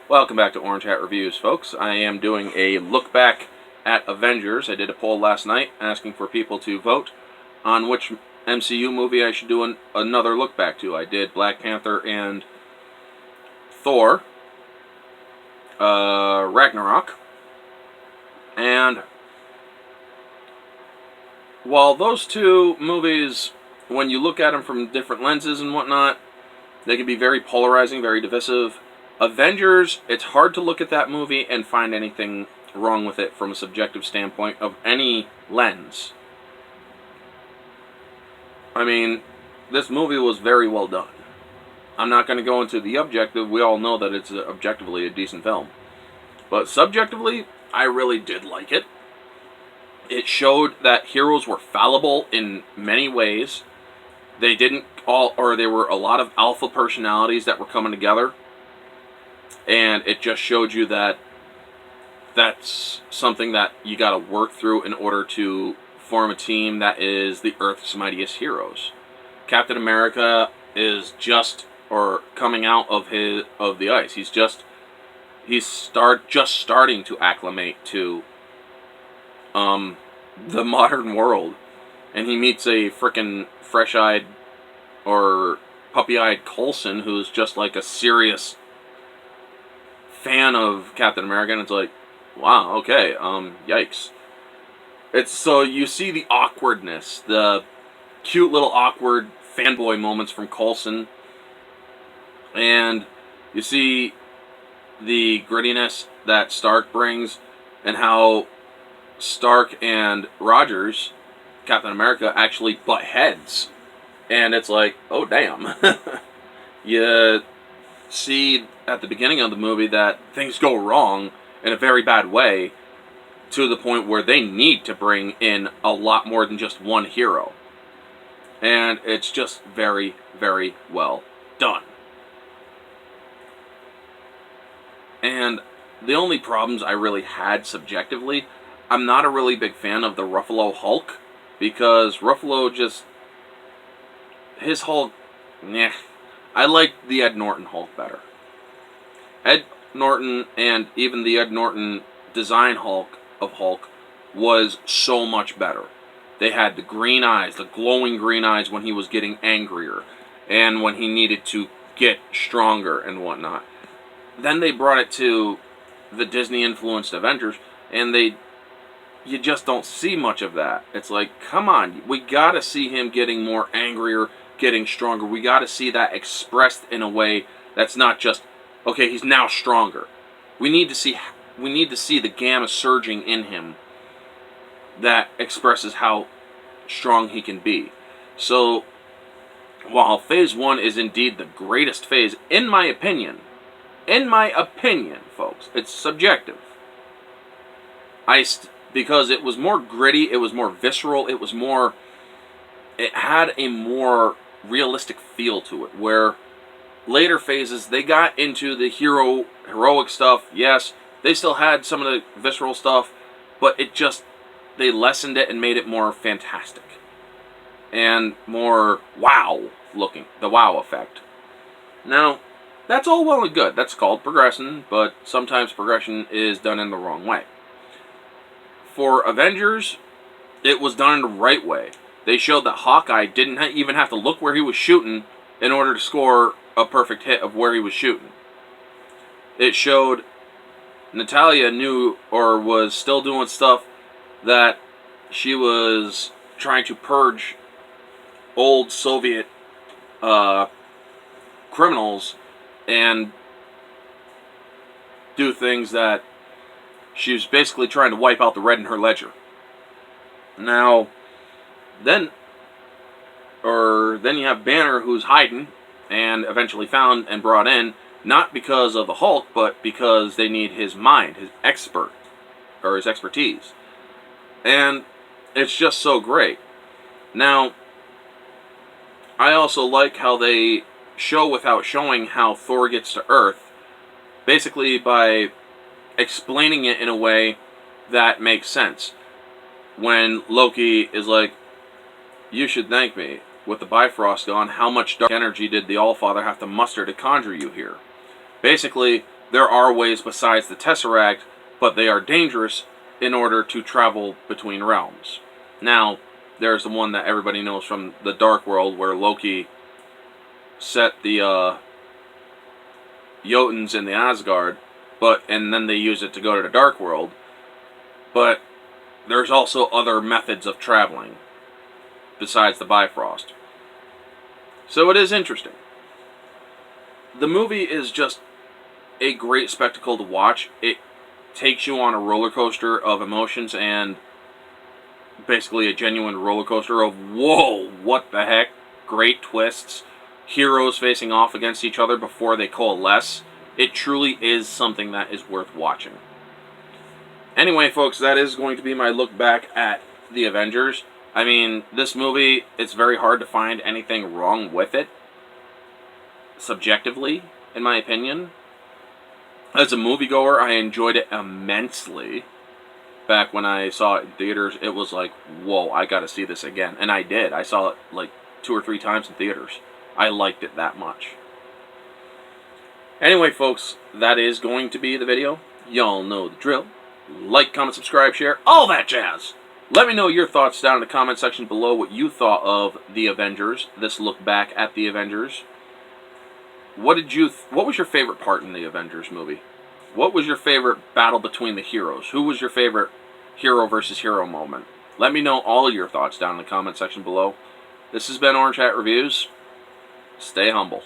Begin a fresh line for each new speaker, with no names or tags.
Welcome back to Orange Hat Reviews, folks. I am doing a look back at Avengers. I did a poll last night asking for people to vote on which MCU movie I should do another look back to. I did Black Panther and Thor, Ragnarok, and while those two movies, when you look at them from different lenses and whatnot, they can be very polarizing, very divisive. Avengers, it's hard to look at that movie and find anything wrong with it from a subjective standpoint of any lens. I mean, this movie was very well done. I'm not going to go into the objective. We all know that it's objectively a decent film. But subjectively, I really did like it. It showed that heroes were fallible in many ways. There were a lot of alpha personalities that were coming together. And it just showed you that that's something that you got to work through in order to form a team that is the Earth's mightiest heroes. Captain America is just coming out of the ice. He's starting to acclimate to the modern world, and he meets a frickin' fresh-eyed or puppy-eyed Coulson who's just like a serious fan of Captain America, and it's like, wow, okay, yikes. It's so you see the awkwardness, the cute little awkward fanboy moments from Coulson, and you see the grittiness that Stark brings, and how Stark and Rogers, Captain America, actually butt heads, and it's like, oh damn. You see at the beginning of the movie that things go wrong in a very bad way, to the point where they need to bring in a lot more than just one hero. And it's just very, very well done. And the only problems I really had subjectively, I'm not a really big fan of the Ruffalo Hulk, because Ruffalo his Hulk, nah. I like the Ed Norton Hulk better. Ed Norton, and even the Ed Norton design Hulk was so much better. They had the green eyes, the glowing green eyes when he was getting angrier, and when he needed to get stronger and whatnot. Then they brought it to the Disney-influenced Avengers, and you just don't see much of that. It's like, come on, we gotta see him getting more angrier, getting stronger. We gotta see that expressed in a way that's not just, okay, he's now stronger. We need to see the gamma surging in him that expresses how strong he can be. So, while Phase 1 is indeed the greatest phase, in my opinion, folks, it's subjective. Because it was more gritty, it was more visceral, it had a more realistic feel to it, where later phases, they got into the heroic stuff. Yes, they still had some of the visceral stuff, but they lessened it and made it more fantastic. And more wow looking, the wow effect. Now, that's all well and good. That's called progression, but sometimes progression is done in the wrong way. For Avengers, it was done in the right way. They showed that Hawkeye didn't even have to look where he was shooting in order to score a perfect hit of where he was shooting. It showed Natalia knew or was still doing stuff that she was trying to purge old Soviet criminals and do things that she was basically trying to wipe out the red in her ledger. Now, then you have Banner, who's hiding, and eventually found and brought in, not because of the Hulk, but because they need his mind, his expertise. And it's just so great. Now, I also like how they show without showing how Thor gets to Earth, basically by explaining it in a way that makes sense. When Loki is like, you should thank me. With the Bifrost gone, how much dark energy did the Allfather have to muster to conjure you here? Basically, there are ways besides the Tesseract, but they are dangerous in order to travel between realms. Now, there's the one that everybody knows from the Dark World, where Loki set the Jotuns in the Asgard, and then they use it to go to the Dark World. But there's also other methods of traveling besides the Bifrost. So it is interesting. The movie is just a great spectacle to watch. It takes you on a roller coaster of emotions, and basically a genuine roller coaster of, whoa, what the heck? Great twists. Heroes facing off against each other before they coalesce. It truly is something that is worth watching. Anyway, folks, that is going to be my look back at the Avengers. I mean, this movie, it's very hard to find anything wrong with it, subjectively, in my opinion. As a moviegoer, I enjoyed it immensely. Back when I saw it in theaters, it was like, whoa, I gotta see this again. And I did. I saw it like 2 or 3 times in theaters. I liked it that much. Anyway, folks, that is going to be the video. Y'all know the drill. Like, comment, subscribe, share, all that jazz. Let me know your thoughts down in the comment section below, what you thought of the Avengers, this look back at the Avengers. What was your favorite part in the Avengers movie? What was your favorite battle between the heroes? Who was your favorite hero versus hero moment? Let me know all your thoughts down in the comment section below. This has been Orange Hat Reviews. Stay humble.